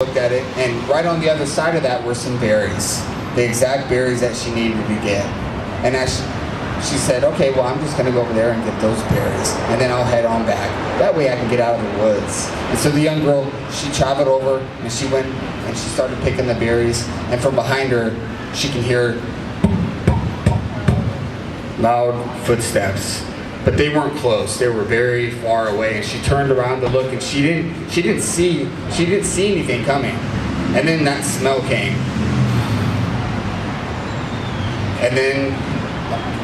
looked at it, and right on the other side of that were some berries, the exact berries that she needed to get. And as she said, okay, well, I'm just going to go over there and get those berries, and then I'll head on back. That way I can get out of the woods. And so the young girl, she traveled over, and she went, and she started picking the berries, and from behind her, she can hear loud footsteps. But they weren't close. They were very far away. And she turned around to look, and she didn't see anything coming. And then that smell came. And then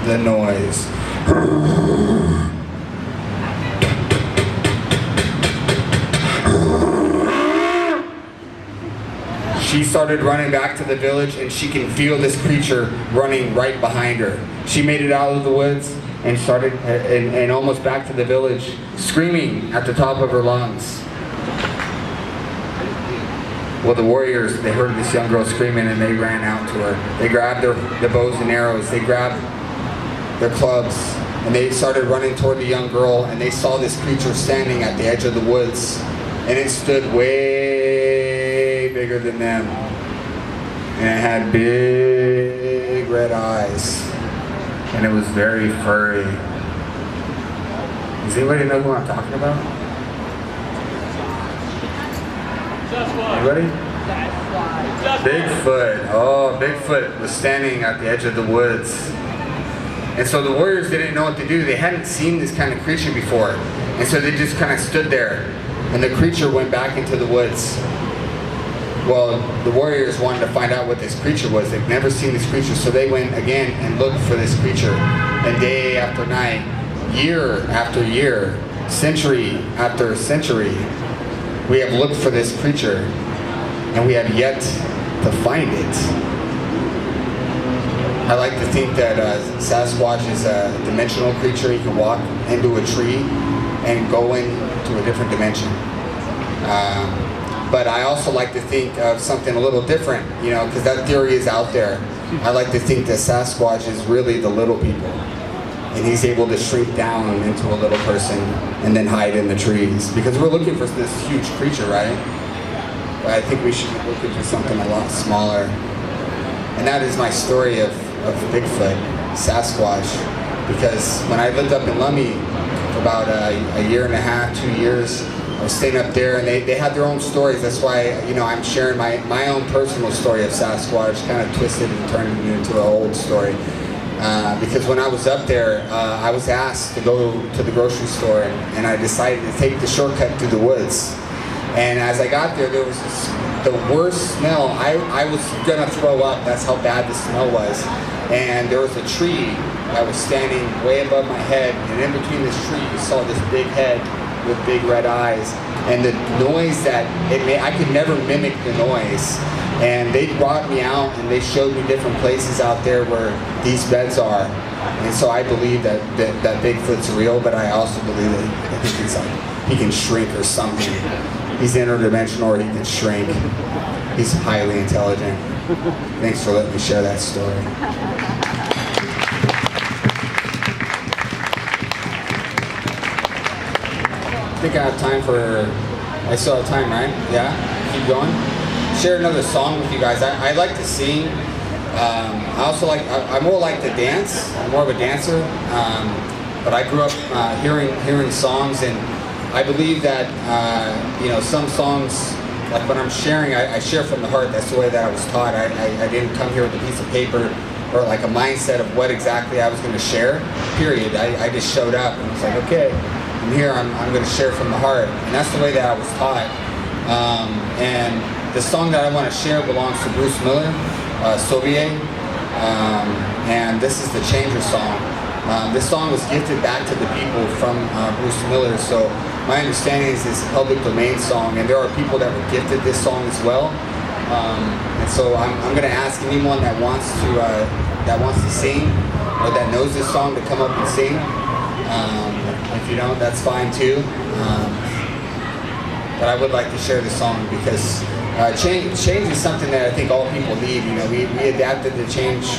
the noise. She started running back to the village, and she can feel this creature running right behind her. She made it out of the woods and started and almost back to the village, screaming at the top of her lungs. Well, the warriors, they heard this young girl screaming, and they ran out to her. They grabbed their bows and arrows, they grabbed their clubs, and they started running toward the young girl, and they saw this creature standing at the edge of the woods, and it stood way bigger than them, and it had big red eyes. And it was very furry. Does anybody know who I'm talking about? Anybody? Bigfoot. Oh, Bigfoot was standing at the edge of the woods. And so the warriors didn't know what to do. They hadn't seen this kind of creature before. And so they just kind of stood there. And the creature went back into the woods. Well, the warriors wanted to find out what this creature was. They'd never seen this creature, so they went again and looked for this creature. And day after night, year after year, century after century, we have looked for this creature, and we have yet to find it. I like to think that Sasquatch is a dimensional creature. He can walk into a tree and go into a different dimension. But I also like to think of something a little different, you know, because that theory is out there. I like to think that Sasquatch is really the little people. And he's able to shrink down into a little person and then hide in the trees. Because we're looking for this huge creature, right? But I think we should be looking for something a lot smaller. And that is my story of Bigfoot, Sasquatch. Because when I lived up in Lummi for about a year and a half, 2 years, I was staying up there, and they had their own stories. That's why, you know, I'm sharing my own personal story of Sasquatch, kind of twisted and turned it into an old story. Because when I was up there, I was asked to go to the grocery store, and I decided to take the shortcut through the woods. And as I got there, there was the worst smell. I was gonna throw up. That's how bad the smell was. And there was a tree that was standing way above my head, and in between this tree, you saw this big head with big red eyes, and the noise that it made, I could never mimic the noise. And they brought me out, and they showed me different places out there where these beds are. And so I believe that Bigfoot's real, but I also believe that I think he's like, he can shrink or something. He's interdimensional, or he can shrink. He's highly intelligent. Thanks for letting me share that story. I think I have time for, I still have time, right? Yeah? Keep going. Share another song with you guys. I like to sing. I also like, I more like to dance. I'm more of a dancer. But I grew up hearing songs, and I believe that, you know, some songs, like when I'm sharing, I share from the heart. That's the way that I was taught. I didn't come here with a piece of paper or like a mindset of what exactly I was going to share, period. I just showed up and was like, okay, I'm here, I'm going to share from the heart. And that's the way that I was taught. And the song that I want to share belongs to Bruce Miller, Sauvier. And this is the Changer song. This song was gifted back to the people from Bruce Miller. So my understanding is it's a public domain song, and there are people that were gifted this song as well. And so I'm going to ask anyone that wants to sing or that knows this song to come up and sing. If you don't, that's fine too. But I would like to share this song because change is something that I think all people need. You know, we adapted to change